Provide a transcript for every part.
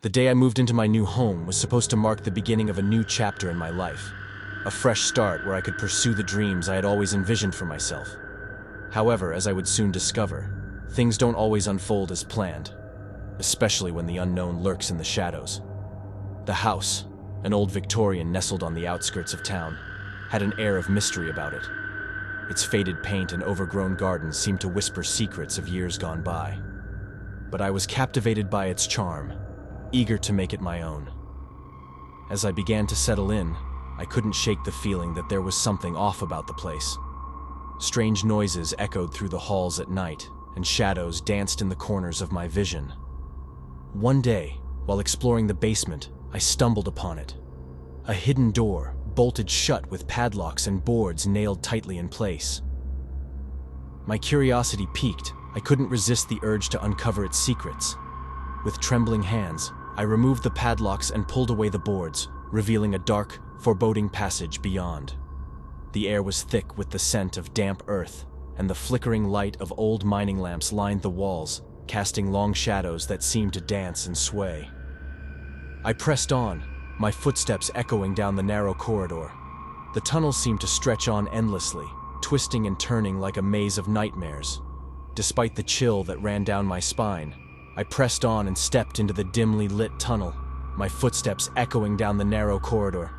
The day I moved into my new home was supposed to mark the beginning of a new chapter in my life. A fresh start where I could pursue the dreams I had always envisioned for myself. However, as I would soon discover, things don't always unfold as planned, especially when the unknown lurks in the shadows. The house, an old Victorian nestled on the outskirts of town, had an air of mystery about it. Its faded paint and overgrown gardens seemed to whisper secrets of years gone by. But I was captivated by its charm, eager to make it my own. As I began to settle in, I couldn't shake the feeling that there was something off about the place. Strange noises echoed through the halls at night, and shadows danced in the corners of my vision. One day, while exploring the basement, I stumbled upon it. A hidden door, bolted shut with padlocks and boards nailed tightly in place. My curiosity piqued. I couldn't resist the urge to uncover its secrets. With trembling hands, I removed the padlocks and pulled away the boards, revealing a dark, foreboding passage beyond. The air was thick with the scent of damp earth, and the flickering light of old mining lamps lined the walls, casting long shadows that seemed to dance and sway. I pressed on, my footsteps echoing down the narrow corridor. The tunnel seemed to stretch on endlessly, twisting and turning like a maze of nightmares. Despite the chill that ran down my spine, I pressed on and stepped into the dimly lit tunnel, my footsteps echoing down the narrow corridor.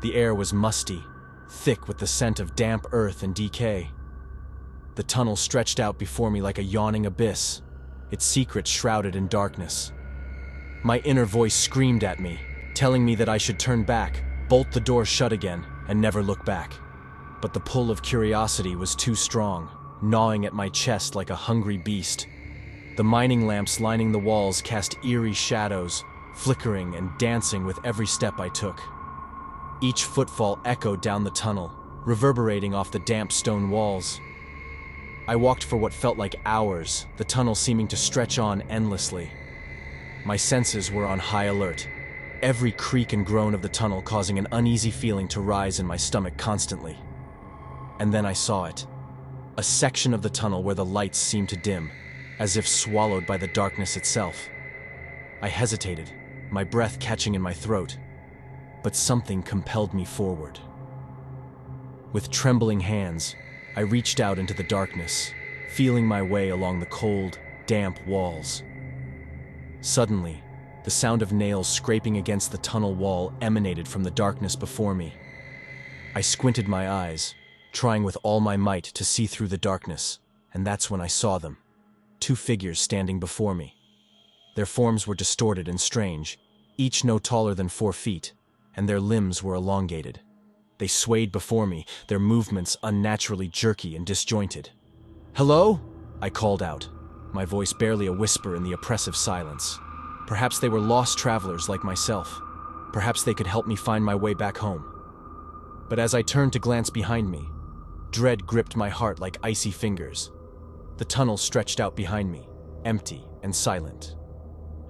The air was musty, thick with the scent of damp earth and decay. The tunnel stretched out before me like a yawning abyss, its secrets shrouded in darkness. My inner voice screamed at me, telling me that I should turn back, bolt the door shut again, and never look back. But the pull of curiosity was too strong, gnawing at my chest like a hungry beast. The mining lamps lining the walls cast eerie shadows, flickering and dancing with every step I took. Each footfall echoed down the tunnel, reverberating off the damp stone walls. I walked for what felt like hours, the tunnel seeming to stretch on endlessly. My senses were on high alert, every creak and groan of the tunnel causing an uneasy feeling to rise in my stomach constantly. And then I saw it. A section of the tunnel where the lights seemed to dim, as if swallowed by the darkness itself. I hesitated, my breath catching in my throat, but something compelled me forward. With trembling hands, I reached out into the darkness, feeling my way along the cold, damp walls. Suddenly, the sound of nails scraping against the tunnel wall emanated from the darkness before me. I squinted my eyes, trying with all my might to see through the darkness, and that's when I saw them. Two figures standing before me. Their forms were distorted and strange, each no taller than 4 feet, and their limbs were elongated. They swayed before me, their movements unnaturally jerky and disjointed. "Hello?" I called out, my voice barely a whisper in the oppressive silence. Perhaps they were lost travelers like myself. Perhaps they could help me find my way back home. But as I turned to glance behind me, dread gripped my heart like icy fingers. The tunnel stretched out behind me, empty and silent.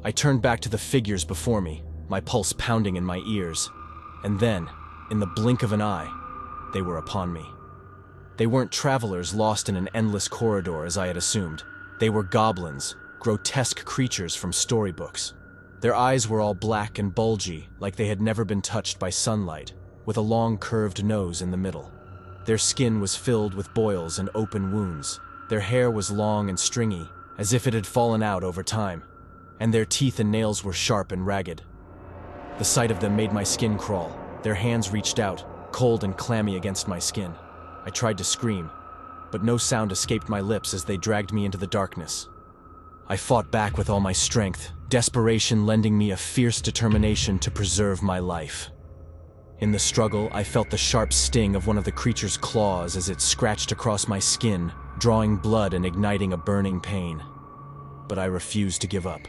I turned back to the figures before me, my pulse pounding in my ears. And then, in the blink of an eye, they were upon me. They weren't travelers lost in an endless corridor as I had assumed. They were goblins, grotesque creatures from storybooks. Their eyes were all black and bulgy, like they had never been touched by sunlight, with a long curved nose in the middle. Their skin was filled with boils and open wounds. Their hair was long and stringy, as if it had fallen out over time, and their teeth and nails were sharp and ragged. The sight of them made my skin crawl. Their hands reached out, cold and clammy against my skin. I tried to scream, but no sound escaped my lips as they dragged me into the darkness. I fought back with all my strength, desperation lending me a fierce determination to preserve my life. In the struggle, I felt the sharp sting of one of the creature's claws as it scratched across my skin, drawing blood and igniting a burning pain. But I refused to give up.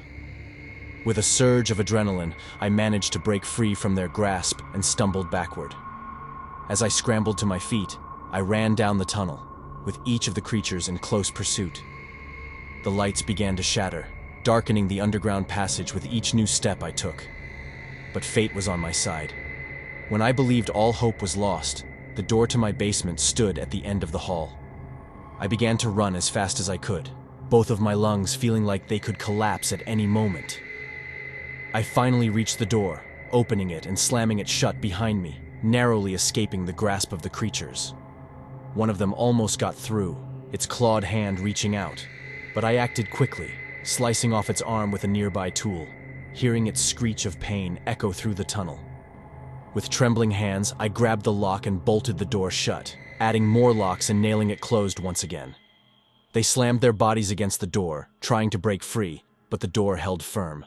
With a surge of adrenaline, I managed to break free from their grasp and stumbled backward. As I scrambled to my feet, I ran down the tunnel, with each of the creatures in close pursuit. The lights began to shatter, darkening the underground passage with each new step I took. But fate was on my side. When I believed all hope was lost, the door to my basement stood at the end of the hall. I began to run as fast as I could, both of my lungs feeling like they could collapse at any moment. I finally reached the door, opening it and slamming it shut behind me, narrowly escaping the grasp of the creatures. One of them almost got through, its clawed hand reaching out, but I acted quickly, slicing off its arm with a nearby tool, hearing its screech of pain echo through the tunnel. With trembling hands, I grabbed the lock and bolted the door shut, adding more locks and nailing it closed once again. They slammed their bodies against the door, trying to break free, but the door held firm.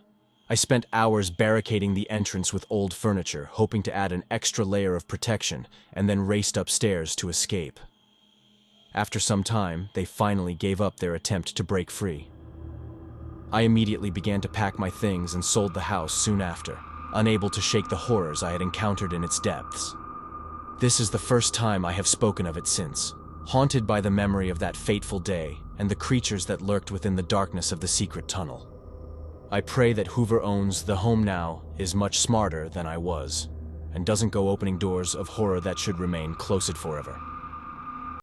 I spent hours barricading the entrance with old furniture, hoping to add an extra layer of protection, and then raced upstairs to escape. After some time, they finally gave up their attempt to break free. I immediately began to pack my things and sold the house soon after, unable to shake the horrors I had encountered in its depths. This is the first time I have spoken of it since, haunted by the memory of that fateful day and the creatures that lurked within the darkness of the secret tunnel. I pray that whoever owns the home now is much smarter than I was, and doesn't go opening doors of horror that should remain closed forever.